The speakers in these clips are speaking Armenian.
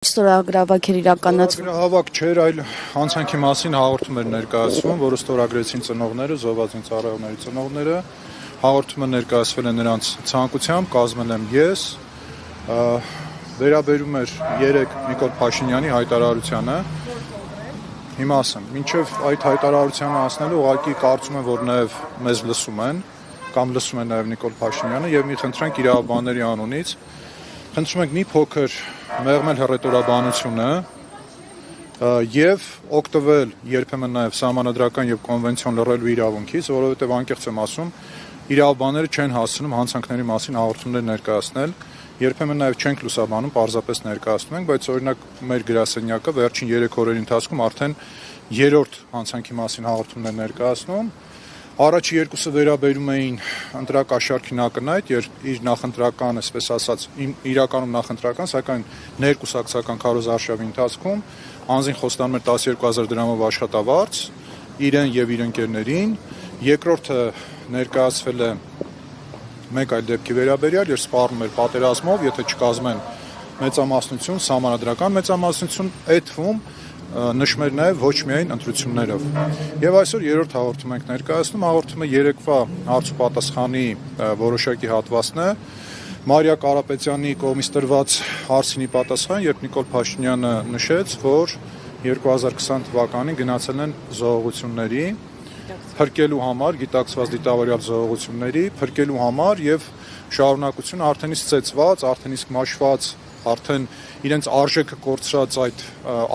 Ստորագրավակ էր իրականացվում։ Ստորագրավակ չէր, այլ հանցանքի մասին հաղորդում էր ներկայացվում, որը ստորագրեցին ծնողները, զոհվածին ծառայողների ծնողները։ Հաղորդումը ներկայացվել է նրանց ցանկությամբ, կազմել եմ ես։ Վերաբերում էր 3 Նիկոլ Փաշինյանի հայտարարությանը։ Հիմա ասեմ, մինչև այդ հայտարարությանը հասնելու ուղղակի կարծում եմ, որ նաև մեզ լսում են, կամ լսում են նաև Նիկոլ Փաշինյանը, եւ մի խնդրանք իրավաբանների անունից, խնդրում ենք մի փոքր մեղմել հռետորաբանությունը եւ օգտվել երբեմն նաև սահմանադրական եւ կոնվենցիոն լռելու իրավունքից, որովհետեւ անկեղծ եմ ասում, իրավաբանները չեն հասցնում հանցանքների մասին հաղորդումներ ներկայացնել, երբեմն նաև չենք լուսաբանում, պարզապես ներկայացնում ենք, բայց օրինակ մեր գրասենյակը վերջին 3 օրերի ընթացքում արդեն 3-րդ հանցանքի մասին հաղորդումներ ներկայացնում։ Առաջի երկուսը վերաբերում էին ընտրակաշարքին ակնհայտ, երբ իր նախընտրական, այսպես ասած, իրականում նախընտրական, սակայն ներկուսակցական քարոզարշավի ընթացքում անձին խոստանում էր 12000 դրամով աշխատավարձ իրեն եւ իր ընկերներին, երկրորդը ներկայացվել է մեկ այլ դեպքի վերաբերյալ, երբ սպառնում էր պատերազմով, եթե չկազմեն մեծամասնություն, սահմանադրական մեծամասնություն, այդ թվում նշում էր նաև ոչ միայն ընտրություններով։ Եվ այսօր 3-րդ հաղորդում ենք ներկայացնում, հաղորդումը երեկվա հարց ու պատասխանի որոշակի հատվածն է, Մարիա Կարապետյանի կողմից տրված հարցինի պատասխան, երբ Նիկոլ Փաշինյանը նշեց, որ 2020 թվականին գնացել են զոհողությունների, փրկելու համար, գիտակցված դիտավորյալ զոհողությունների, փրկելու համար եւ շարունակություն արդեն իսկ ծեծված, արդեն իսկ մաշված, արդեն իրենց արժեքը կորցրած այդ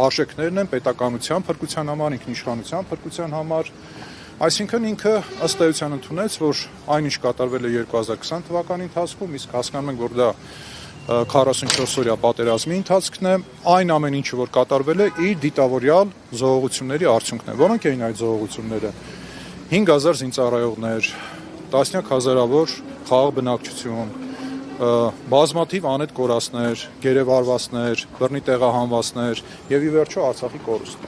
արժեքներն են պետականության փրկության համար, ինքնիշխանության փրկության համար, այսինքն ինքը ըստ էության ընդունեց, որ այնինչ կատարվել է 2020 թվականի ընթացքում, իսկ հասկանում ենք, որ դա 44-օրյա պատերազմի ընթացքն է, այն ամեն ինչը որ կատարվել է իր դիտավորյալ զոհողությունների արդյունքն է։ Որոնք էին այդ զոհողությունները։ 5000 զինծառայողներ, տասնյակ հազարավոր խաղաղ բնակչություն, բազմաթիվ անետ կորածներ, գերեվարվածներ, բռնի տեղահանվածներ եւ ի վերջո Արցախի կորուստ։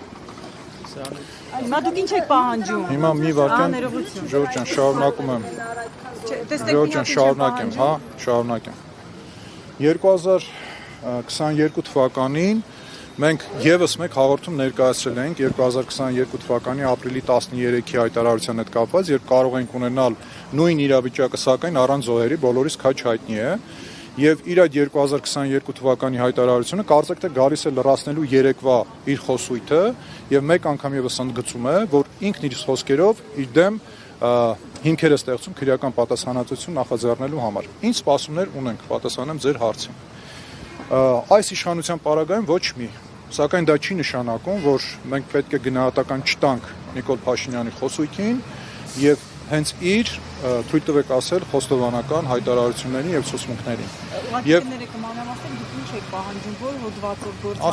Հիմա դուք ինչ եք պահանջում։ Հիմա մի վարքան Ժորժ ջան, շարունակում եմ։ Ժորժ ջան, շարունակեմ, հա, շարունակեմ։ 2022 թվականին մենք եւս մեկ հաղորդում ներկայացրել ենք 2022 թվականի ապրիլի 13-ի հայտարարության հետ կապված, երբ կարող ենք ունենալ նույն իրավիճակը, սակայն առանց զոհերի, բոլորիս քաջ հայտնի է, եւ իր այդ 2022 թվականի հայտարարությունը կարծեք թե գալիս է լրացնելու երեկվա իր խոսույթը եւ մեկ անգամ եւս ընդգծում է, որ ինքն իր խոսքերով իր դեմ հիմքեր է ստեղծում քրեական պատասխանատվություն նախաձեռնելու համար։ Ինչ սպասումներ ունենք, պատասխանեմ ձեր հարցին։ Այս իշխանության պարագայում ոչ մի, սակայն դա չի նշանակում, որ մենք պետք է գնահատական չտանք Նիկոլ Փաշինյանի խոսույթին եւ հենց իր թույլ տվեք ասել խոստովանական հայտարարություններին եւ ցուցմունքներին։ Եվ կմանավասել դուք ինչ եք պահանջում, որ հոդվածով գործառույթ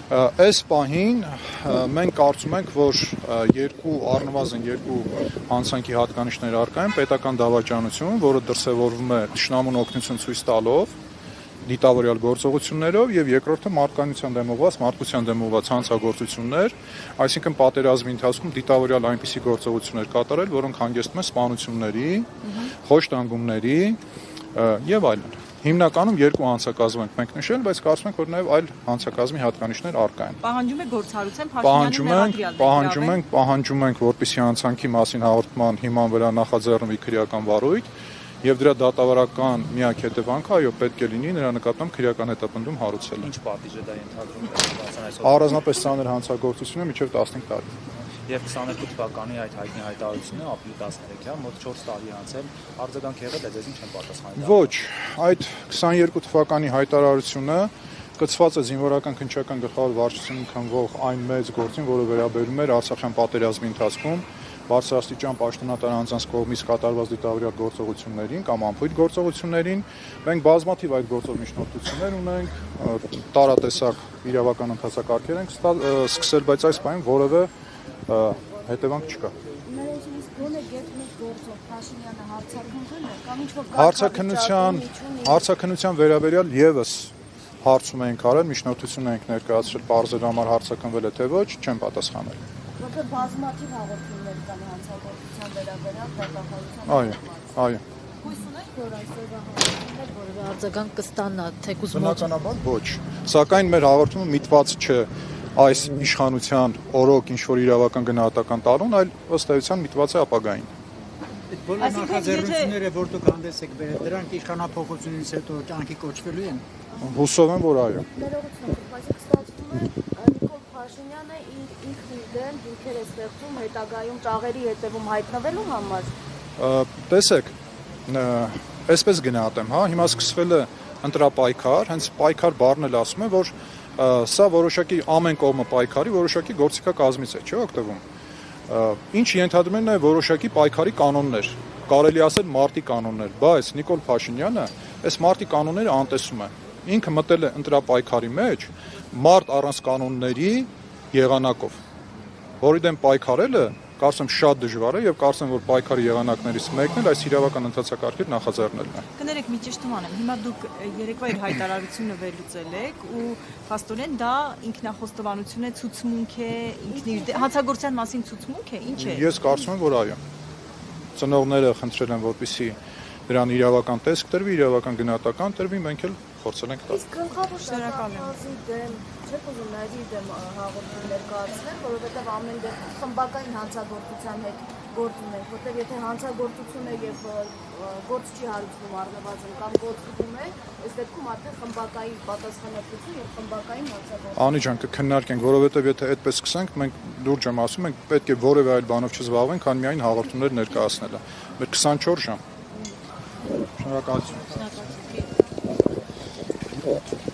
Այս պահին մենք կարծում ենք, որ առնվազն երկու հանցանքի հատկանիշներ առկա են, պետական դավաճանություն, որը դրսևորվում է թշնամուն օգնություն ցույց տալով, դիտավորյալ գործողություններով եւ երկրորդը մարդկության դեմ ուղղված, մարդկության դեմ ուղղված հանցագործություններ, այսինքն պատերազմի ընթացքում դիտավորյալ այնպիսի գործողություններ կատարել, որոնք հանգեցնում են սպանությունների, խոշտանգումների եւ այլն։ Հիմնականում երկու հանցակազմ ենք մենք նշել, բայց կարծում ենք, որ նաև այլ հանցակազմի հատկանիշներ առկա են։ Պահանջում եք գործառույթ Փաշինյանի Պահանջում ենք, որպեսզի հանցանքի մասին հաղորդման հիման վրա նախաձեռնվի քրեական վարույթ եւ դրա դատավարական միակ հետևանքը, այո, պետք է լինի նրա նկատմամբ քրեական հետապնդում հարուցելը։ Ինչ պատիժ է դա ենթադրում առանձնապես ծանր հանցագործությունը մինչև 15 տարի։ Եվ 22 թվականի այդ հայտնի հայտարարությունը ապրիլի 13-ը, մոտ 4 տարի անցել, արձագանք եղել է, դες ինչ են պատասխանել։ Ոչ, այդ 22 թվականի հայտարարությունը կցված է զինվորական քննչական գլխավոր վարչությունում քննվող այն մեծ գործին, որը վերաբերում էր Արցախյան պատերազմի ընթացքում բարձրաստիճան պաշտոնատար անձանց կողմից կատարված դիտավորյալ գործողություններին կամ անփույթ գործողություններին։ Մենք բազմաթիվ այդ գործով միջնորդություններ ունենք, տարատեսակ իրավական ընթացակարգեր ենք սկսել, բայց այս պահին որևէ հետևանք չկա։ Հարցաքննության վերաբերյալ եւս հարցում ենք արել, միջնորդություն ենք ներկայացրել, բարձր համար հարցաքննվել է թե ոչ, չեն պատասխանել։ Որտեղ բազմաթիվ հաղորդումներ կան հանցագործության վերաբերյալ դատախազության։ Այո, այո։ Հույս ունեք, որ այսօր հաղորդումներ որևէ արձագանք կստանա, թեկուզ մոտ։ Բնականաբար ոչ, սակայն մեր հաղորդումը միտված չէ այս իշխանության օրոք ինչ-որ իրավական գնահատական տալուն, այլ ըստ էության միտված է ապագային։ Այդ բոլոր նախաձեռնությունները, որ դուք հանդես եք բերել, դրանք իշխանափոխությունից հետո կյանքի կոչվելու են։ Հուսով եմ, որ այո։ Ներողություն, բայց ստացվում է Նիկոլ Փաշինյանը ինքն իր դեմ դուրքեր է ստեղծում հետագայում ճաղերի հետևում հայտնվելու համար։ Տեսեք, այսպես գնահատեմ, հա, հիմա սկսվել է ընտրապայքար, հենց պայքար բառն էլ ասում է, որ սա որոշակի ամեն կողմը պայքարի որոշակի գործիքակազմից է, չէ՞ օգտվում։ Ինչ ենթադրում են որոշակի պայքարի կանոններ, կարելի ասել մարտի կանոններ, բայց Նիկոլ Փաշինյանը այս մարտի կանոնները անտեսում է։ Ինքը մտել է ընտրապայքարի մեջ մարտ առանց կանոնների եղանակով, որի դեմ պայքարելը կարծեմ շատ դժվար է եւ կարծեմ որ պայքարի եղանակներից մեկն էլ այս իրավական ընթացակարգեր նախաձեռնելն է։ Կներեք մի ճշտում անեմ։ Հիմա դուք երեկվա իր հայտարարությունը վերլուծել եք ու փաստորեն դա ինքնախոստովանություն է, ցուցմունք է, ինքն իր հանցագործության մասին ցուցմունք է, ինչ է։ Ես կարծում եմ որ այո։ Ծնողները խնդրել են որպեսզի դրան իրավական տեսք տրվի, իրավական գնահատական տրվի, մենք էլ փորձել ենք տալ։ Իսկ գլխավոր շարժի դեմ չեք ուզում նաև իր դեմ հաղորդումներ կայացնել, որովհետև ամեն դեպքում խմբակային հանցագործության հետ գործ ունենք, որտեղ եթե հանցագործություն է եւ գործ չի հարուցվում առնվազն կամ գործվում է, այս դեպքում արդեն խմբակային պատասխանատվություն եւ խմբակային հանցագործություն։ Անի ջան, կքննարկենք, որովհետեւ եթե այդպես սկսենք, մենք լուրջ եմ ասում, մենք պետք է որևէ այլ բանով չզբաղվենք, քան միայն հաղորդումներ ներկայացնելը։ Մեր 24 ժամ։ Շնորհակալություն։ Շնորհակալություն։